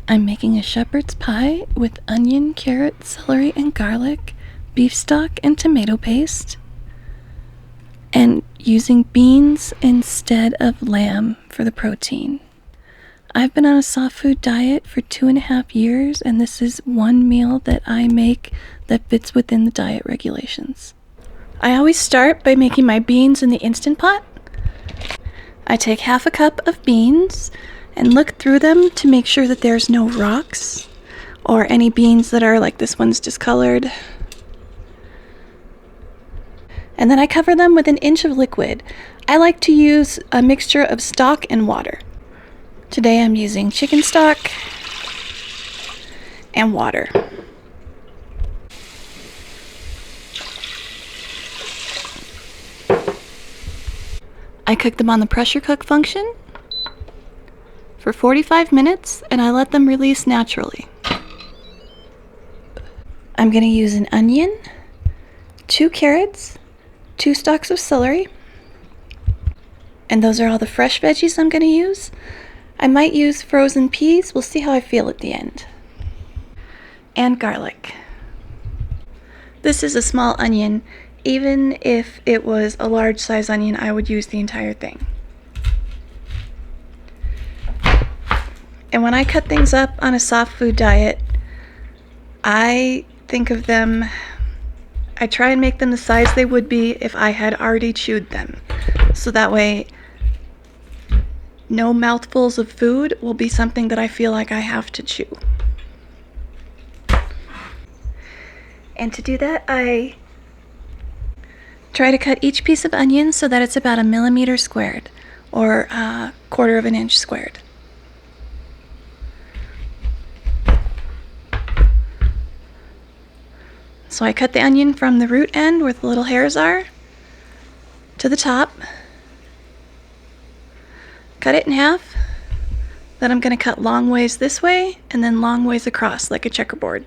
I'm making a shepherd's pie with onion, carrot, celery, and garlic, beef stock, and tomato paste, and using beans instead of lamb for the protein. I've been on a soft food diet for 2.5 years, and this is one meal that I make that fits within the diet regulations. I always start by making my beans in the Instant Pot. I take 1/2 cup of beans and look through them to make sure that there's no rocks or any beans that are like this one's discolored. And then I cover them with 1 inch of liquid. I like to use a mixture of stock and water. Today I'm using chicken stock and water. I cook them on the pressure cook function for 45 minutes, and I let them release naturally. I'm going to use an onion, 2 carrots, 2 stalks of celery, and those are all the fresh veggies I'm going to use. I might use frozen peas, we'll see how I feel at the end. And garlic. This is a small onion. Even if it was a large size onion, I would use the entire thing. And when I cut things up on a soft food diet, I think of them, I try and make them the size they would be if I had already chewed them. So that way, no mouthfuls of food will be something that I feel like I have to chew. And to do that, I try to cut each piece of onion so that it's about 1 millimeter squared, or 1/4 of an inch squared. So I cut the onion from the root end where the little hairs are to the top. Cut it in half. Then I'm going to cut long ways this way and then long ways across like a checkerboard.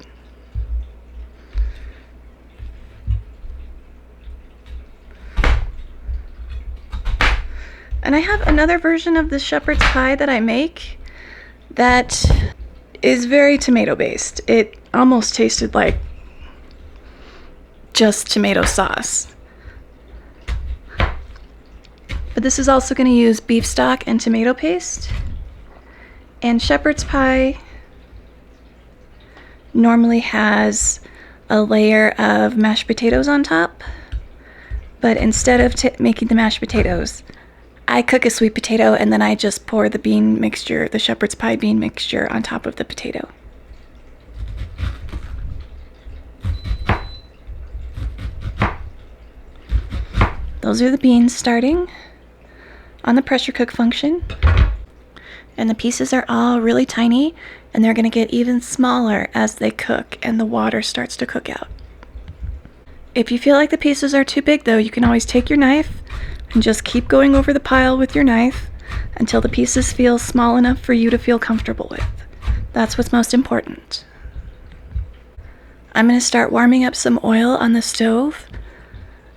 And I have another version of the shepherd's pie that I make that is very tomato based. It almost tasted like just tomato sauce. But this is also going to use beef stock and tomato paste. And shepherd's pie normally has a layer of mashed potatoes on top. But instead of making the mashed potatoes, I cook a sweet potato and then I just pour the bean mixture, the shepherd's pie bean mixture, on top of the potato. Those are the beans starting on the pressure cook function. And the pieces are all really tiny, and they're going to get even smaller as they cook and the water starts to cook out. If you feel like the pieces are too big though, you can always take your knife and just keep going over the pile with your knife until the pieces feel small enough for you to feel comfortable with. That's what's most important. I'm going to start warming up some oil on the stove.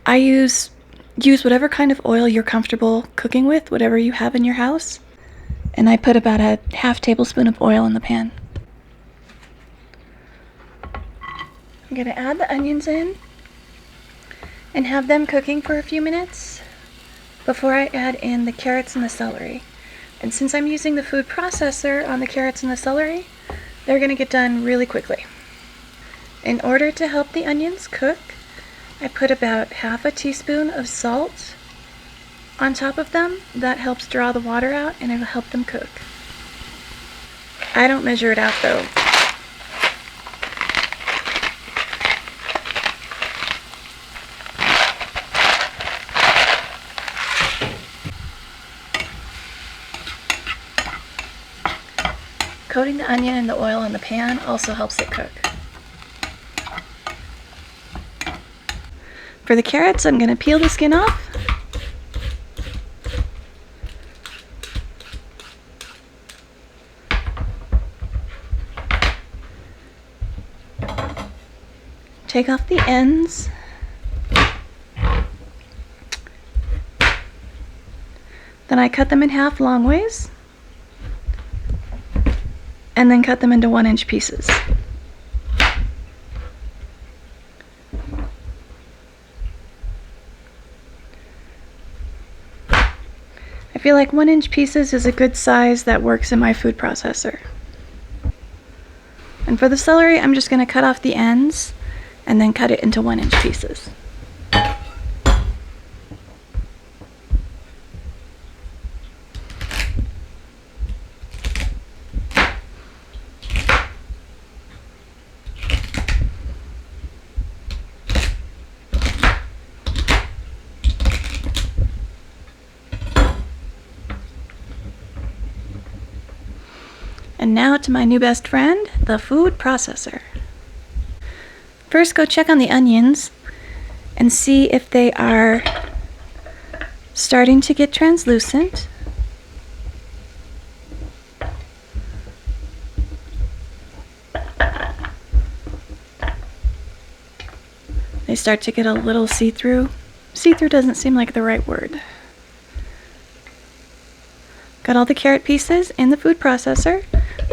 I use whatever kind of oil you're comfortable cooking with, whatever you have in your house. And I put about a 1/2 tablespoon of oil in the pan. I'm going to add the onions in and have them cooking for a few minutes before I add in the carrots and the celery. And since I'm using the food processor on the carrots and the celery, they're going to get done really quickly. In order to help the onions cook, I put about 1/2 teaspoon of salt on top of them. That helps draw the water out and it'll help them cook. I don't measure it out though. Coating the onion in the oil in the pan also helps it cook. For the carrots, I'm going to peel the skin off. Take off the ends. Then I cut them in half long ways. and then cut them into 1-inch pieces. I feel like 1-inch pieces is a good size that works in my food processor. And for the celery, I'm just going to cut off the ends and then cut it into 1-inch pieces. And now to my new best friend, the food processor. First, go check on the onions and see if they are starting to get translucent. They start to get a little see-through. See-through doesn't seem like the right word. Got all the carrot pieces in the food processor.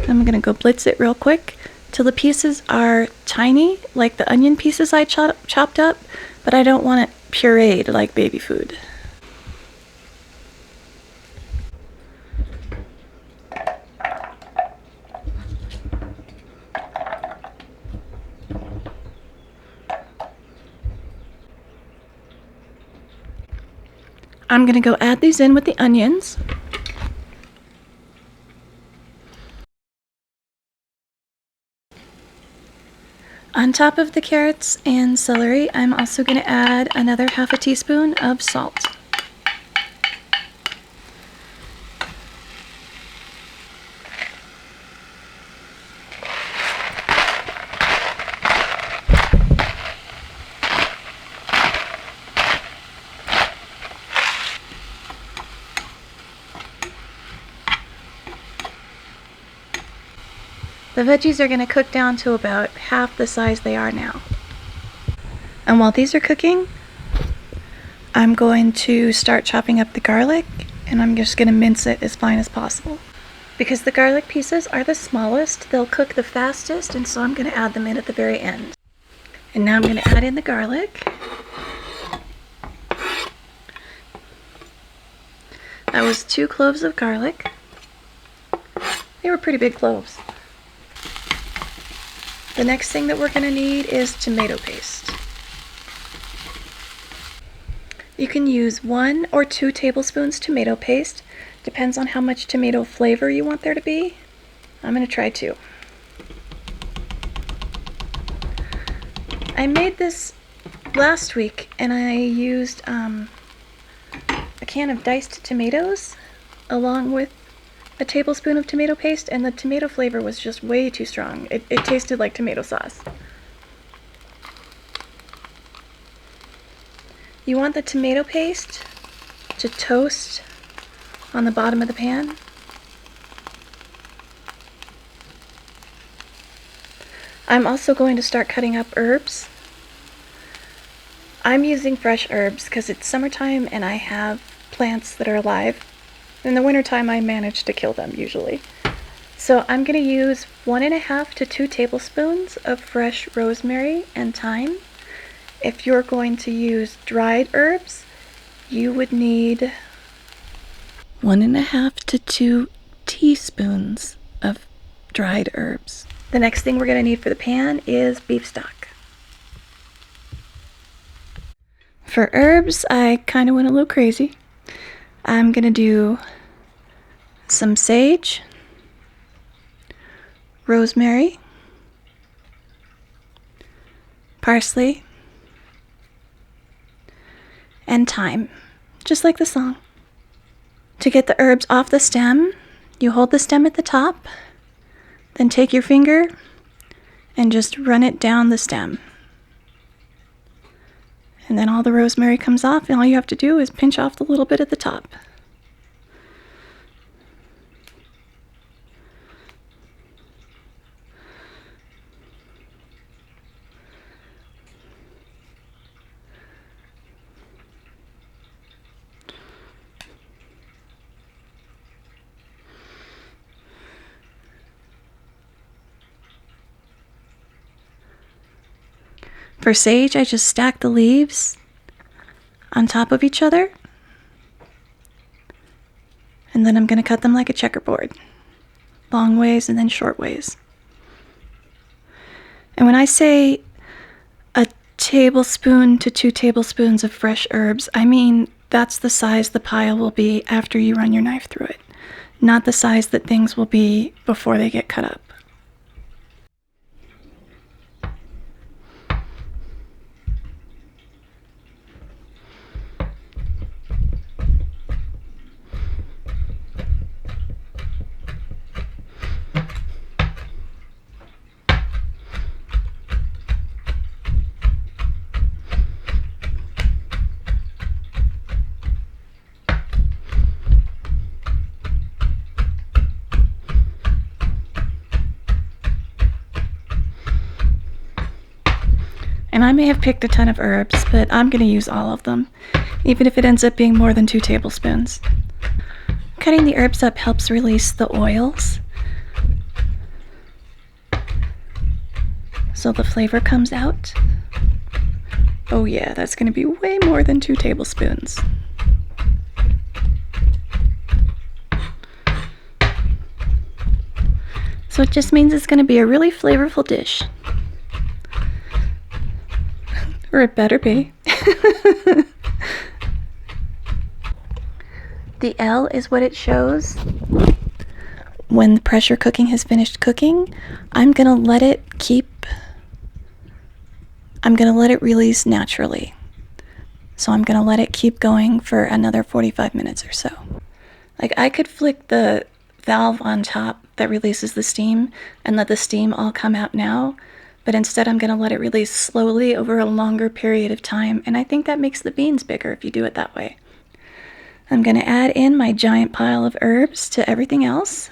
I'm going to go blitz it real quick till the pieces are tiny, like the onion pieces I chopped up, but I don't want it pureed like baby food. I'm going to go add these in with the onions. On top of the carrots and celery, I'm also going to add another ½ teaspoon of salt. The veggies are going to cook down to about half the size they are now. And while these are cooking, I'm going to start chopping up the garlic, and I'm just going to mince it as fine as possible. Because the garlic pieces are the smallest, they'll cook the fastest, and so I'm going to add them in at the very end. And now I'm going to add in the garlic. That was 2 cloves of garlic. They were pretty big cloves. The next thing that we're going to need is tomato paste. You can use 1 or 2 tablespoons tomato paste. Depends on how much tomato flavor you want there to be. I'm going to try 2. I made this last week and I used a can of diced tomatoes along with a tablespoon of tomato paste, and the tomato flavor was just way too strong. It tasted like tomato sauce. You want the tomato paste to toast on the bottom of the pan. I'm also going to start cutting up herbs. I'm using fresh herbs because it's summertime and I have plants that are alive. In the wintertime, I manage to kill them usually. So I'm going to use 1½ to 2 tablespoons of fresh rosemary and thyme. If you're going to use dried herbs, you would need 1½ to 2 teaspoons of dried herbs. The next thing we're going to need for the pan is beef stock. For herbs, I kind of went a little crazy. I'm going to do some sage, rosemary, parsley, and thyme, just like the song. To get the herbs off the stem, you hold the stem at the top, then take your finger and just run it down the stem. And then all the rosemary comes off, and all you have to do is pinch off the little bit at the top. For sage, I just stack the leaves on top of each other, and then I'm going to cut them like a checkerboard, long ways and then short ways. And when I say a tablespoon to 2 tablespoons of fresh herbs, I mean that's the size the pile will be after you run your knife through it, not the size that things will be before they get cut up. And I may have picked a ton of herbs, but I'm going to use all of them, even if it ends up being more than 2 tablespoons. Cutting the herbs up helps release the oils, so the flavor comes out. Oh yeah, that's going to be way more than 2 tablespoons. So it just means it's going to be a really flavorful dish. Or it better be. The L is what it shows when the pressure cooking has finished cooking. I'm gonna let it release naturally. So I'm gonna let it keep going for another 45 minutes or so. Like, I could flick the valve on top that releases the steam and let the steam all come out now, but instead I'm going to let it release slowly over a longer period of time, and I think that makes the beans bigger if you do it that way. I'm going to add in my giant pile of herbs to everything else.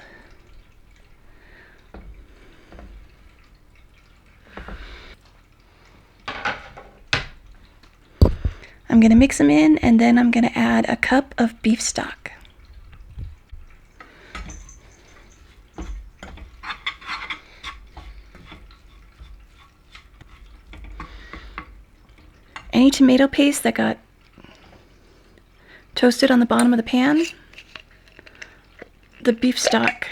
I'm going to mix them in, and then I'm going to add a cup of beef stock. Any tomato paste that got toasted on the bottom of the pan, the beef stock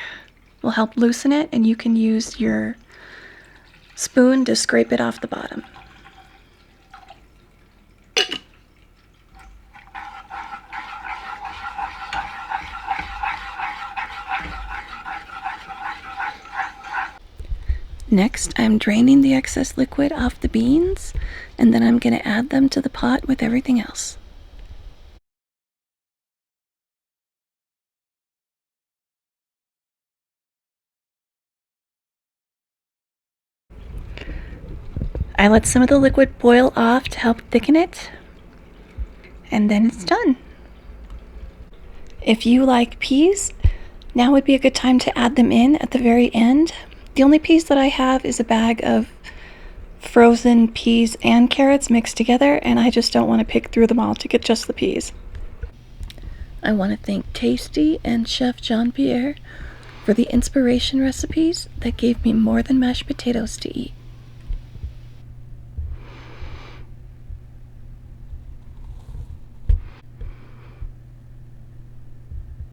will help loosen it, and you can use your spoon to scrape it off the bottom. Next, I'm draining the excess liquid off the beans, and then I'm going to add them to the pot with everything else. I let some of the liquid boil off to help thicken it, and then it's done. If you like peas, now would be a good time to add them in at the very end. The only peas that I have is a bag of frozen peas and carrots mixed together, and I just don't want to pick through them all to get just the peas. I want to thank Tasty and Chef Jean-Pierre for the inspiration recipes that gave me more than mashed potatoes to eat.